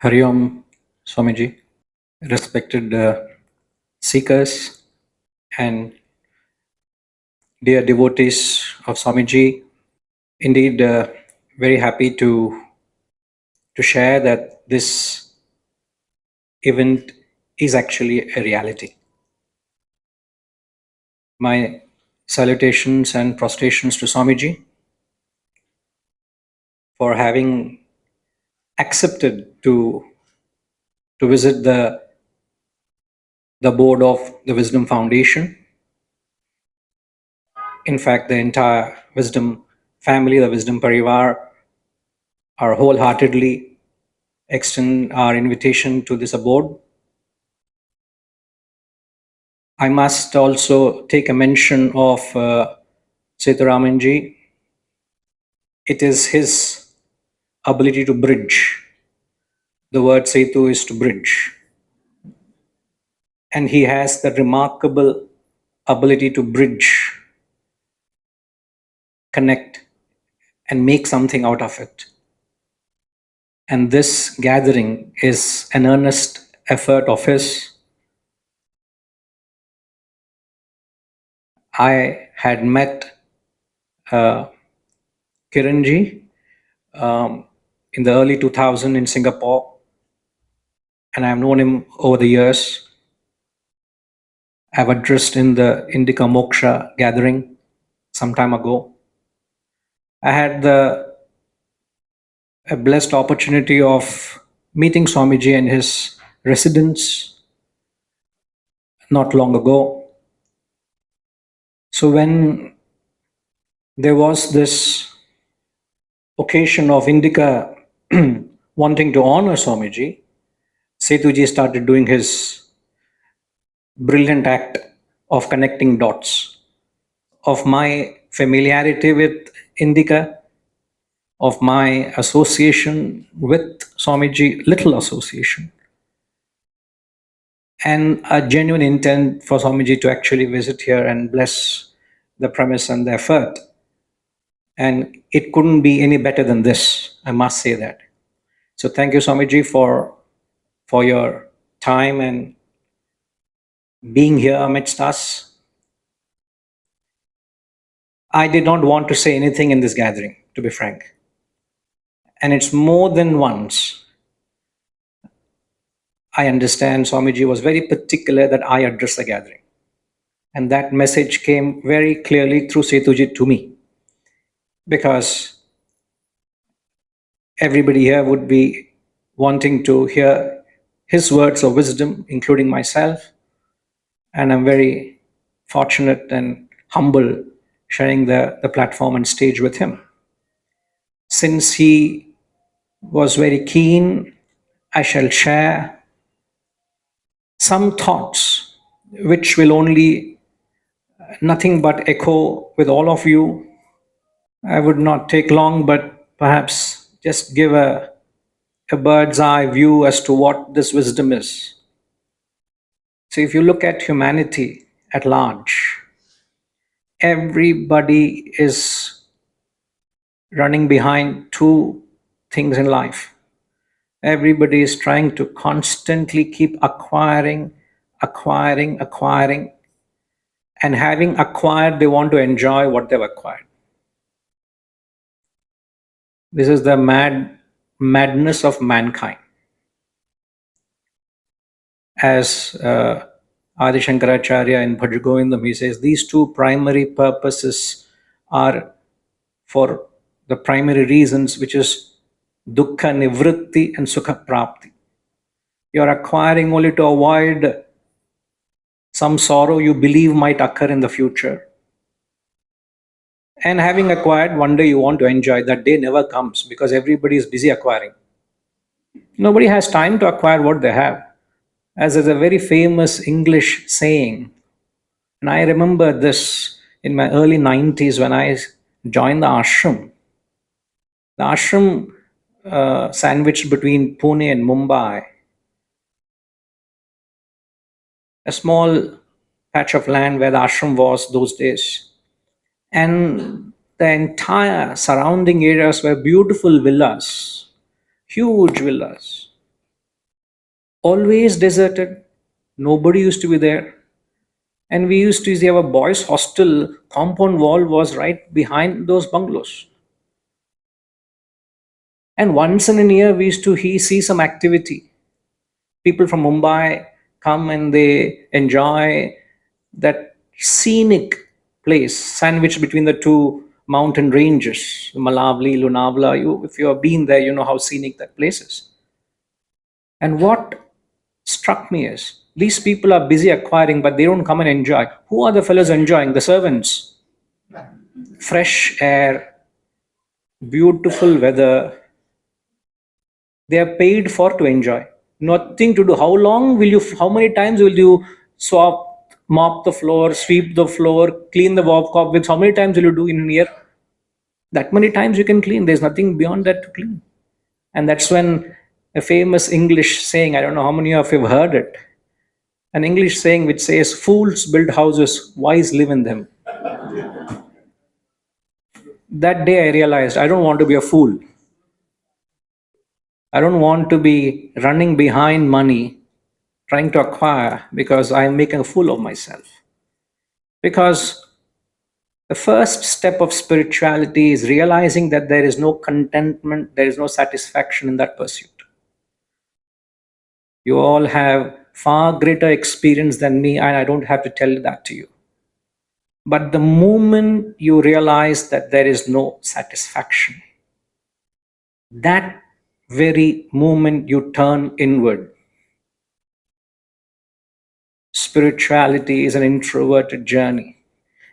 Hari Om, Swamiji, respected seekers and dear devotees of Swamiji. Indeed, very happy to share that this event is actually a reality. My salutations and prostrations to Swamiji for having accepted to visit the board of the Wisdom Foundation. In fact, the entire Wisdom family, the Wisdom Parivar, are wholeheartedly extend our invitation to this abode. I must also take a mention of Sethuramanji. It is his ability to bridge. The word Setu is to bridge. And he has the remarkable ability to bridge, connect, and make something out of it. And this gathering is an earnest effort of his. I had met Kiranji in the early 2000s in Singapore, and I've known him over the years. I've addressed in the Indica Moksha gathering some time ago. I had a blessed opportunity of meeting Swamiji and his residence not long ago. So when there was this occasion of Indica wanting to honor Swamiji, Setuji started doing his brilliant act of connecting dots of my familiarity with Indica, of my association with Swamiji, little association, and a genuine intent for Swamiji to actually visit here and bless the premise and the effort. And it couldn't be any better than this, I must say that. So thank you, Swamiji, for your time and being here amidst us. I did not want to say anything in this gathering, to be frank. And it's more than once. I understand Swamiji was very particular that I address the gathering. And that message came very clearly through Setuji to me. Because everybody here would be wanting to hear his words of wisdom, including myself. And I'm very fortunate and humble sharing the platform and stage with him. Since he was very keen, I shall share some thoughts which will only nothing but echo with all of you. I would not take long, but perhaps just give a bird's eye view as to what this wisdom is. So if you look at humanity at large, everybody is running behind two things in life. Everybody is trying to constantly keep acquiring, and having acquired, they want to enjoy what they've acquired. This is the madness of mankind. As Adi Shankaracharya in Bhaj Govindam, he says, these two primary purposes are for the primary reasons, which is dukkha nivritti and sukha prapti. You are acquiring only to avoid some sorrow you believe might occur in the future. And having acquired, one day you want to enjoy. That day never comes because everybody is busy acquiring. Nobody has time to acquire what they have. As is a very famous English saying, and I remember this in my early 90s when I joined the ashram. The ashram sandwiched between Pune and Mumbai, a small patch of land where the ashram was those days. And the entire surrounding areas were beautiful villas, huge villas. always deserted. Nobody used to be there. And we used to see our boys' hostel compound wall was right behind those bungalows. And once in a year, we used to see some activity. People from Mumbai come and they enjoy that scenic place sandwiched between the two mountain ranges, Malavali, Lonavala. If you have been there, you know how scenic that place is. And what struck me is these people are busy acquiring, but they don't come and enjoy. Who are the fellows enjoying? The servants. Fresh air, beautiful weather. They are paid for to enjoy. Nothing to do. How long will you, how many times will you mop the floor, sweep the floor, clean the cobwebs? How many times will you do in a year? That many times you can clean. There's nothing beyond that to clean. And that's when a famous English saying, I don't know how many of you have heard it, an English saying which says, fools build houses, wise live in them. That day I realized I don't want to be a fool. I don't want to be running behind money, trying to acquire because I'm making a fool of myself. Because the first step of spirituality is realizing that there is no contentment, there is no satisfaction in that pursuit. You all have far greater experience than me, and I don't have to tell that to you. But the moment you realize that there is no satisfaction, that very moment you turn inward. Spirituality is an introverted journey.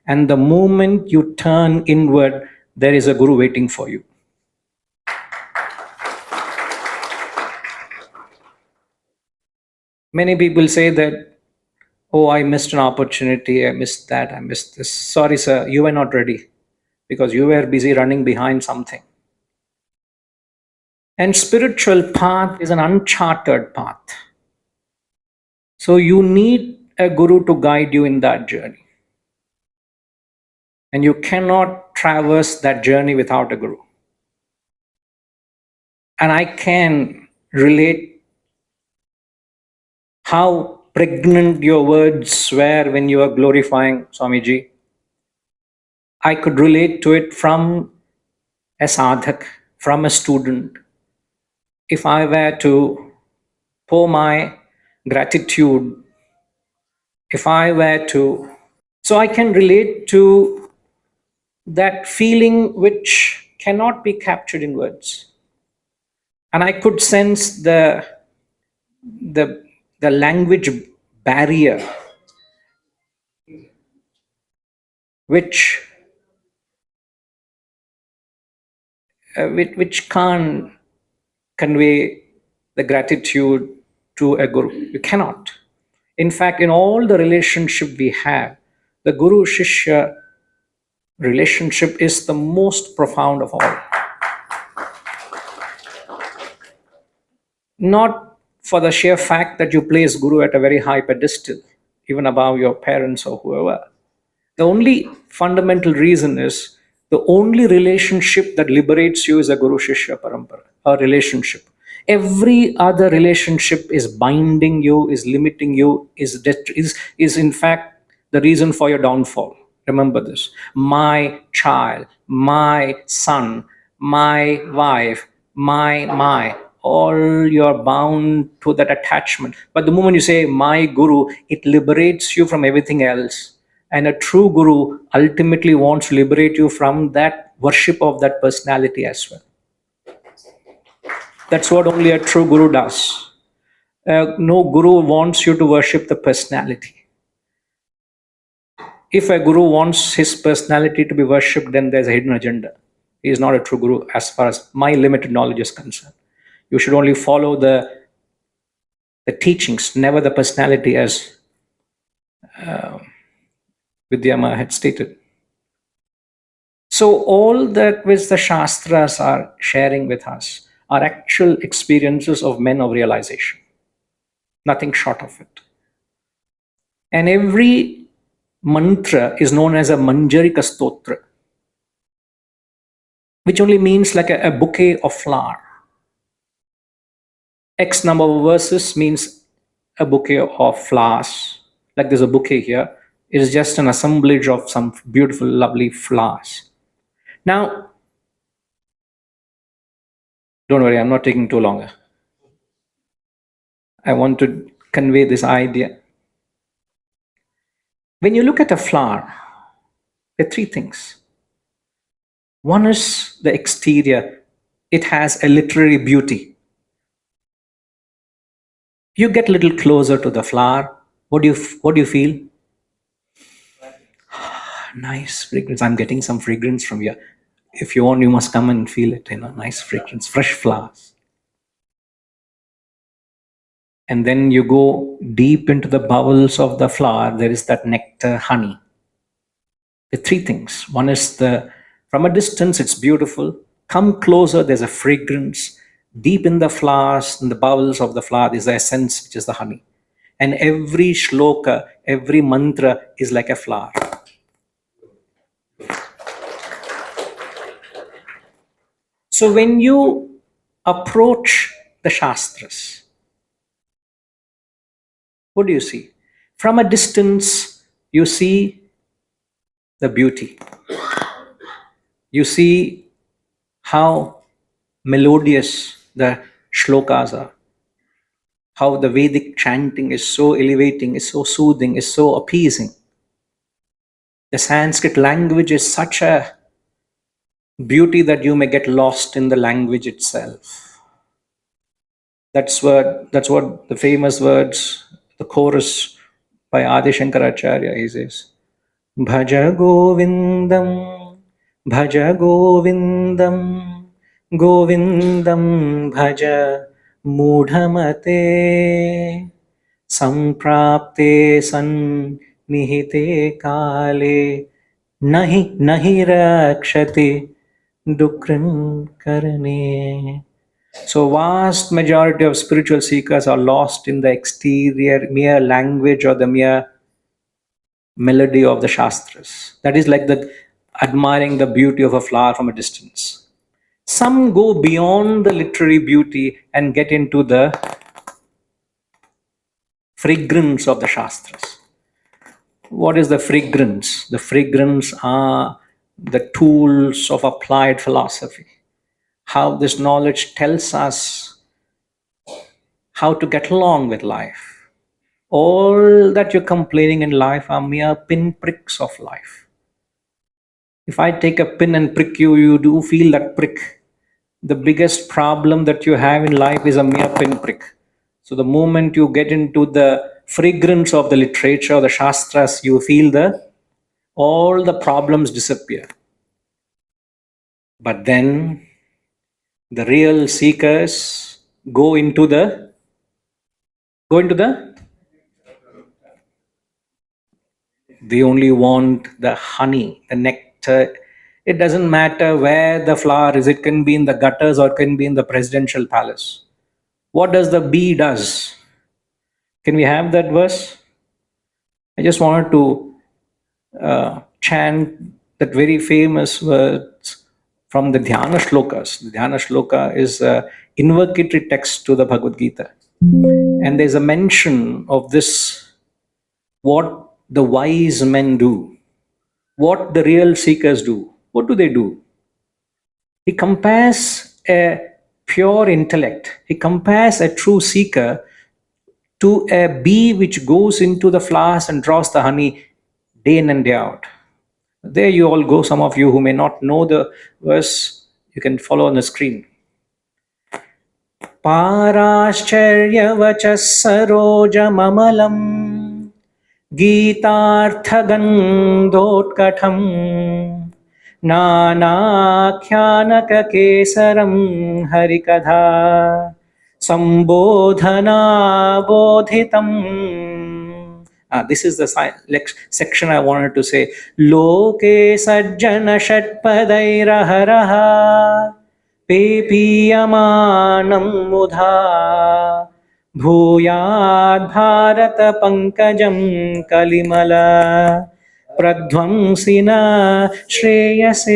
And the moment you turn inward, there is a guru waiting for you. Many people say that, oh, I missed an opportunity, I missed that, I missed this. Sorry, sir, you were not ready because you were busy running behind something. And spiritual path is an uncharted path. So you need a guru to guide you in that journey. And you cannot traverse that journey without a guru. And I can relate how pregnant your words were when you were glorifying Swamiji. I could relate to it from a sadhak, from a student. If I were to pour my gratitude, if I were to, so I can relate to that feeling which cannot be captured in words. And I could sense the language barrier which can't convey the gratitude to a guru. You cannot. In fact, in all the relationship we have, the guru shishya relationship is the most profound of all. Not for the sheer fact that you place guru at a very high pedestal, even above your parents or whoever. The only fundamental reason is the only relationship that liberates you is a guru shishya parampara, a relationship. Every other relationship is binding you, is limiting you, is in fact the reason for your downfall. Remember this. My child, my son, my wife, my, all you're bound to that attachment. But the moment you say my guru, it liberates you from everything else. And a true guru ultimately wants to liberate you from that worship of that personality as well. That's what only a true guru does. No guru wants you to worship the personality. If a guru wants his personality to be worshipped, then there's a hidden agenda. He is not a true guru as far as my limited knowledge is concerned. You should only follow the teachings, never the personality, as Vidyama had stated. So all that which the Shastras are sharing with us are actual experiences of men of realization. Nothing short of it. And every mantra is known as a Manjarika Stotra, which only means like a bouquet of flower. X number of verses means a bouquet of flowers, like there's a bouquet here. It is just an assemblage of some beautiful, lovely flowers. Now, don't worry, I'm not taking too long. I want to convey this idea. When you look at a flower, there are three things. One is the exterior. It has a literary beauty. You get a little closer to the flower. What do you feel? Nice fragrance. I'm getting some fragrance from here. If you want, you must come and feel it. Nice fragrance, fresh flowers. And then you go deep into the bowels of the flower. There is that nectar, honey. The three things. One is from a distance, it's beautiful. Come closer, there's a fragrance. Deep in the flowers, in the bowels of the flower, there's the essence, which is the honey. And every shloka, every mantra is like a flower. So when you approach the Shastras, what do you see? From a distance, you see the beauty. You see how melodious the shlokas are. How the Vedic chanting is so elevating, is so soothing, is so appeasing. The Sanskrit language is such a beauty that you may get lost in the language itself. That's what the famous words, the chorus by Adi Shankaracharya, he says, Bhaja Govindam, Bhaja Govindam, Govindam Bhaja Mudhamate, Samprapte San Nihite Kale, Nahi Nahi Rakshati Dukran Karane. So vast majority of spiritual seekers are lost in the exterior, mere language or the mere melody of the Shastras. That is like admiring the beauty of a flower from a distance. Some go beyond the literary beauty and get into the fragrance of the Shastras. What is the fragrance? The fragrance are the tools of applied philosophy. How this knowledge tells us how to get along with life. All that you're complaining in life are mere pinpricks of life. If I take a pin and prick you, you do feel that prick. The biggest problem that you have in life is a mere pinprick. So the moment you get into the fragrance of the literature, the Shastras, you feel all the problems disappear. But then the real seekers go into the they only want the honey, the nectar. It doesn't matter where the flower is. It can be in the gutters or it can be in the presidential palace. What does the bee does? Can we have that verse? I just wanted to chant that very famous words from the Dhyana shlokas. The Dhyana shloka is an invocatory text to the Bhagavad Gita. And there's a mention of this, what the wise men do, what the real seekers do. What do they do? He compares a pure intellect, he compares a true seeker to a bee which goes into the flowers and draws the honey day in and day out. There you all go, some of you who may not know the verse, you can follow on the screen. Parashcharyavachas sarojamamalam Gītārthagandoṭkaṭhaṁ Nānākhyānakakesaram harikatha Sambodhana bodhitam. This is the section I wanted to say. Loke sajjana shatpadairaharaha Pepiyamanam mudha Bhuyad Bharata Pankajam Kalimala Pradhvamsina Shreyase.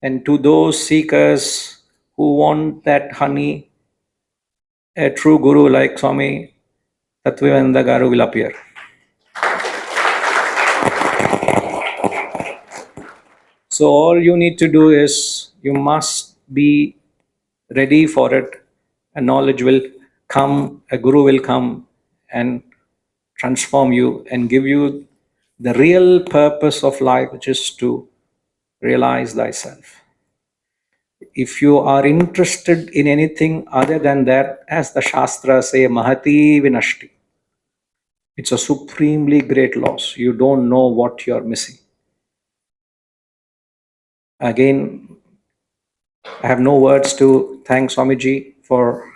And to those seekers who want that honey, a true guru like Swami Tattvivedanta Garu will appear. So all you need to do is you must be ready for it. A knowledge will come, a guru will come and transform you and give you the real purpose of life, which is to realize thyself. If you are interested in anything other than that, as the Shastras say, Mahati Vinashti, it's a supremely great loss. You don't know what you're missing. Again, I have no words to thank Swamiji for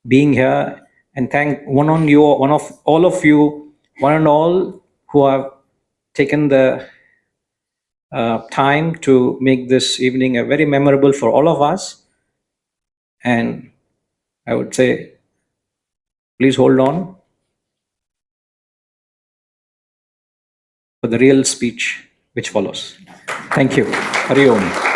being here, and thank one of all of you, one and all who have taken the time to make this evening a very memorable for all of us. And I would say, please hold on for the real speech which follows. Thank you. Hari Om.